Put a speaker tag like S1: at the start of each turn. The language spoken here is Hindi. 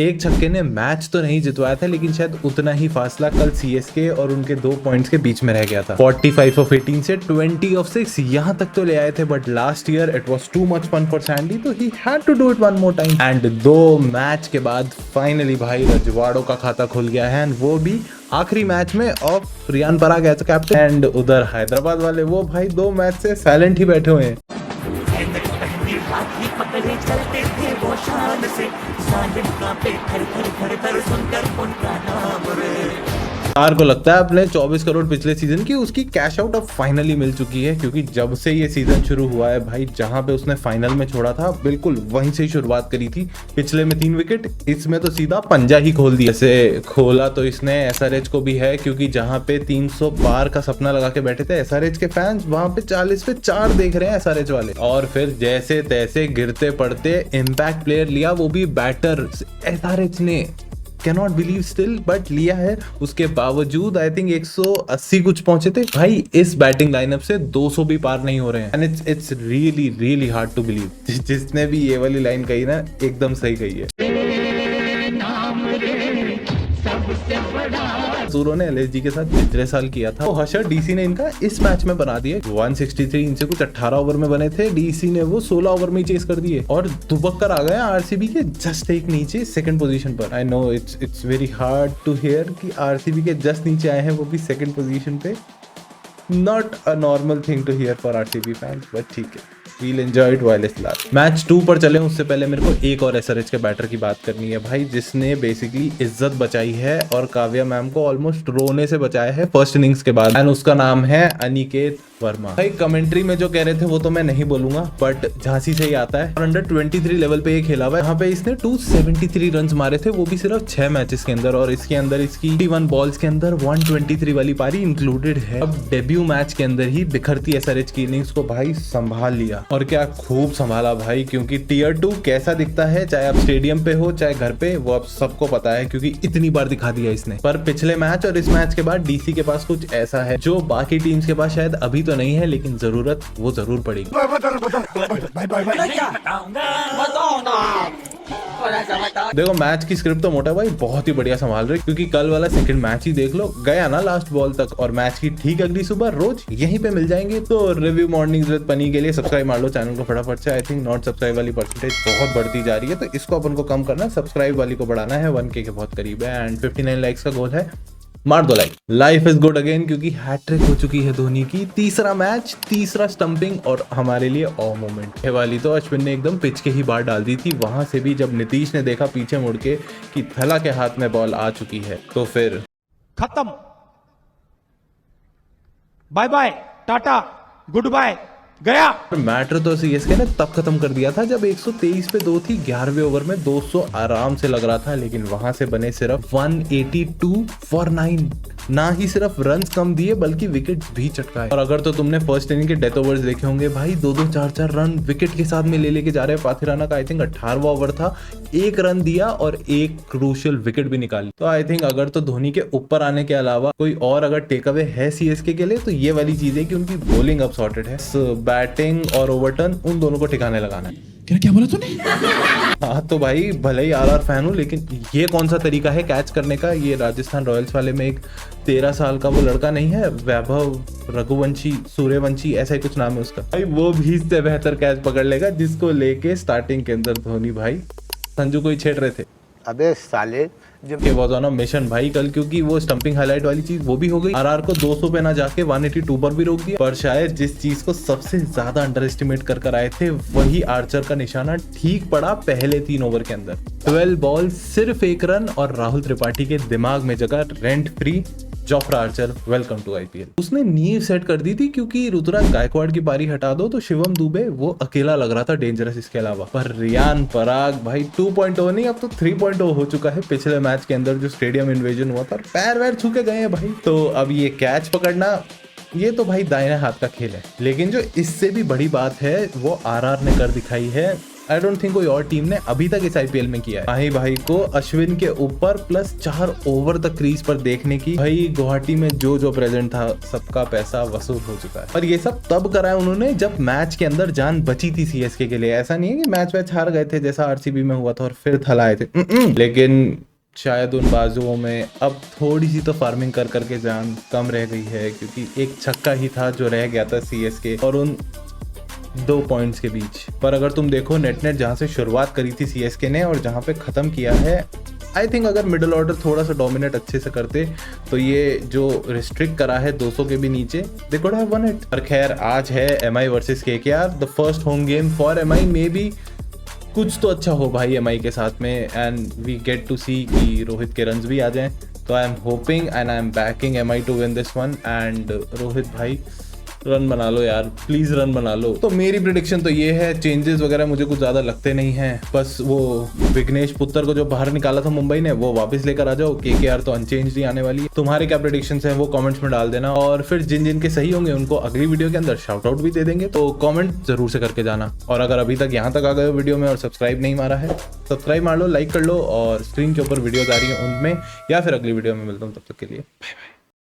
S1: एक छक्के ने मैच तो नहीं जितवाया था, लेकिन शायद उतना ही फासला कल सीएसके और उनके 2 पॉइंट्स के बीच में रह गया था। 45 ऑफ 18 से 20 ऑफ 6 यहाँ तक तो ले आए थे, but last year it was too much fun for Sandy, तो he had to do it one more time. And 2 match के बाद फाइनली भाई रजवाड़ों का खाता खुल गया है, एंड वो भी आखिरी मैच में of Riyan Parag as captain. And उधर हैदराबाद वाले वो भाई 2 मैच से साइलेंट ही बैठे हुए हैं।
S2: चलते थे वो शान से, पे थर थर थर थर सुनकर उनका नाम रे।
S1: स्टार को लगता है अपने 24 करोड़ पिछले सीजन की उसकी कैश आउट अब फाइनली मिल चुकी है, क्योंकि जब से ये सीजन शुरू हुआ है भाई, जहां पे उसने फाइनल में छोड़ा था बिल्कुल वहीं से ही शुरुआत करी थी। पिछले में 3 विकेट, इसमें तो सीधा पंजा ही खोल दिया। जैसे खोला तो इसने एसआरएच को भी है, क्योंकि जहां पे 300 पार का सपना लगा के बैठे थे एसआरएच के फैंस, वहां पे 40 पे 4 देख रहे हैं एसआरएच वाले। और फिर जैसे तैसे गिरते पड़ते इम्पैक्ट प्लेयर लिया, वो भी बैटर एसआरएच ने। कैनॉट बिलीव स्टिल, बट लिया है। उसके बावजूद आई थिंक 180 कुछ पहुंचे थे भाई। इस बैटिंग लाइनअप से 200 भी पार नहीं हो रहे हैं, and it's really really hard to believe. जिसने भी ये वाली लाइन कही ना, एकदम सही कही है। सूरो ने एलएसजी के साथ पिछले साल किया था, तो हशर डीसी ने इनका इस मैच में बना दिए। 163 इनसे कुछ 18 ओवर में बने थे, डीसी ने वो 16 ओवर में चेस कर दिए, और दुबक कर आ गए आरसीबी के जस्ट एक नीचे सेकंड पोजीशन पर। I know it's very hard to hear कि आरसीबी के जस्ट नीचे आए हैं, वो भी सेकंड पोजीशन पे। Not a normal thing to hear for RCB fans, but ठीक है, we'll enjoy it while it's last। Match 2 पर चले उससे पहले मेरे को एक और एसआरएच के बैटर की बात करनी है भाई, जिसने बेसिकली इज्जत बचाई है और काव्या मैम को ऑलमोस्ट रोने से बचाया है फर्स्ट इनिंग्स के बाद, एंड उसका नाम है अनिकेत वर्मा। भाई कमेंट्री में जो कह रहे थे वो तो मैं नहीं बोलूंगा, बट झांसी से ही आता है। और अंडर 23 लेवल पे ये खेला हुआ है, यहाँ पे इसने 273 रन मारे थे, वो भी सिर्फ 6 मैचेस के अंदर, और इसके अंदर इसकी 81 बॉल्स के अंदर 123 वाली पारी इंक्लूडेड है। अब डेब्यू मैच के अंदर ही बिखरती एसआरएच की इनिंग्स को भाई संभाल लिया, और क्या खूब संभाला भाई, क्योंकि टियर 2 कैसा दिखता है, चाहे आप स्टेडियम पे हो चाहे घर पे, वो अब सबको पता है, क्योंकि इतनी बार दिखा दिया इसने। पर पिछले मैच और इस मैच के बाद डीसी के पास कुछ ऐसा है जो बाकी टीम्स के पास शायद अभी तो नहीं है, लेकिन जरूरत वो जरूर पड़ेगी। देखो मैच की स्क्रिप्ट तो मोटा भाई बहुत ही बढ़िया संभाल रहे, क्योंकि कल वाला सेकंड मैच ही देख लो, गया ना लास्ट बॉल तक, और मैच की ठीक अगली सुबह रोज यहीं पे मिल जाएंगे। तो रिव्यू मॉर्निंग विद पनी के लिए सब्सक्राइब मार लो चैनल को फटाफट से। आई थिंक नॉट सब्सक्राइब वाली परसेंटेज बहुत बढ़ती जा रही है, तो इसको अपन को कम करना, सब्सक्राइब वाली को बढ़ाना है। 1K के बहुत करीब है, एंड 59 लाइक्स का गोल है, मार दो like. Life is good again, क्योंकि हैट्रिक हो चुकी है धोनी की। तीसरा मैच, तीसरा स्टंपिंग, और हमारे लिए ऑ मोमेंट है वाली तो अश्विन ने एकदम पिच के ही बाहर डाल दी थी। वहां से भी जब नीतीश ने देखा पीछे मुड़ के कि थला के हाथ में बॉल आ चुकी है, तो फिर
S3: खत्म, bye bye, tata, goodbye, गया।
S1: मैटर तो सीएसके ने तब खत्म कर दिया था जब 123 पे 2 थी, 11वें ओवर में 200 आराम से लग रहा था, लेकिन वहां से बने सिर्फ 182 फॉर 9। ना ही सिर्फ रन्स कम दिए बल्कि विकेट्स भी चटकाए। और अगर तो तुमने फर्स्ट इनिंग के डेथ ओवर्स देखे होंगे भाई, 2-2 4-4 रन विकेट के साथ में लेके जा रहे हैं। पाथिराना का आई थिंक 18वां ओवर था, 1 रन दिया और 1 क्रूशियल विकेट भी निकाली। तो आई थिंक अगर तो धोनी के ऊपर आने के अलावा कोई और अगर टेक अवे है सीएसके के लिए, तो ये वाली चीज है कि उनकी बॉलिंग अब सॉर्टेड है। बैटिंग और ओवरटर्न उन दोनों को ठिकाने लगाना है।
S3: क्या बोला तूने?
S1: हाँ तो भाई भले ही आरआर फैन हूँ, लेकिन ये कौन सा तरीका है कैच करने का। ये राजस्थान रॉयल्स वाले में एक 13 साल का वो लड़का नहीं है, वैभव रघुवंशी, सूर्यवंशी, ऐसा ही कुछ नाम है उसका भाई, वो भी इससे बेहतर कैच पकड़ लेगा, जिसको लेके स्टार्टिंग के अंदर धोनी भाई संजू को ही छेड़ रहे थे।
S4: अबे साले
S1: के वाज ऑन अ मिशन भाई कल, क्योंकि वो स्टंपिंग हाईलाइट वाली चीज वो भी हो गई। आरआर को 200 पे ना जाके 182 पर भी रोक दिया। पर शायद जिस चीज को सबसे ज्यादा अंडर एस्टिमेट कर आए थे, वही आर्चर का निशाना ठीक पड़ा पहले 3 ओवर के अंदर। 12 बॉल, सिर्फ 1 रन, और राहुल त्रिपाठी के दिमाग में जगह rent free Jofra Archer, welcome to IPL. उसने नींव सेट कर दी थी, क्योंकि ऋतुराज गायकवाड़ की पारी हटा दो तो शिवम दुबे वो अकेला लग रहा था डेंजरस इसके अलावा। पर रियान पराग भाई 2.0 नहीं, अब तो 3.0 हो चुका है। पिछले मैच के अंदर जो स्टेडियम इन्वेजन हुआ था, पैर वैर छू के गए हैं भाई। तो अब ये कैच पकड़ना, ये तो भाई दाहिने हाथ का खेल है, लेकिन जो इससे भी बड़ी बात है वो आरआर ने कर दिखाई है। आई डोंट थिंक कोई और टीम ने अभी तक इस आईपीएल में किया है। माही भाई को अश्विन के ऊपर प्लस 4 ओवर तक क्रीज पर देखने की। भाई गुवाहाटी में जो प्रेजेंट था सबका पैसा वसूल हो चुका है। और ये सब तब करा है उन्होंने जब मैच के अंदर जान बची थी सीएसके के लिए। ऐसा नहीं है कि मैच हार गए थे जैसा आरसीबी में हुआ था और फिर थलाए थे। लेकिन शायद उन बाजुओं में अब थोड़ी सी तो फार्मिंग कर करके जान कम रह गई है, क्योंकि एक छक्का ही था जो रह गया था सीएसके और उन 2 पॉइंट्स के बीच। पर अगर तुम देखो नेट जहां से शुरुआत करी थी सीएसके ने और जहां पे खत्म किया है, आई थिंक अगर मिडिल ऑर्डर थोड़ा सा डोमिनेट अच्छे से करते तो ये जो रिस्ट्रिक्ट करा है 200 के भी नीचे, they could have won it. पर खैर आज है MI versus KKR, the first home game for MI. Maybe कुछ तो अच्छा हो भाई एमआई के साथ में, and we get to see कि रोहित के रन्स भी आ जाएं। तो I am hoping and I am backing MI to win this one. And Rohit भाई रन बना लो यार, प्लीज रन बना लो। तो मेरी प्रिडिक्शन तो ये है, चेंजेस वगैरह मुझे कुछ ज्यादा लगते नहीं हैं। बस वो विघ्नेश पुत्र को जो बाहर निकाला था मुंबई ने वो वापस लेकर आ जाओ। केकेआर तो अनचेंज ही आने वाली है। तुम्हारे क्या प्रिडिक्शंस हैं वो कमेंट्स में डाल देना, और फिर जिन जिन के सही होंगे उनको अगली वीडियो के अंदर शाउट आउट भी दे देंगे। तो कमेंट जरूर से करके जाना, और अगर अभी तक यहाँ तक आ गए हो वीडियो में और सब्सक्राइब नहीं मारा है, सब्सक्राइब मार लो, लाइक कर लो, और स्क्रीन के ऊपर वीडियोज आ रही है उनमें, या फिर अगली वीडियो में मिलता हूँ। तब तक के लिए बाय बाय।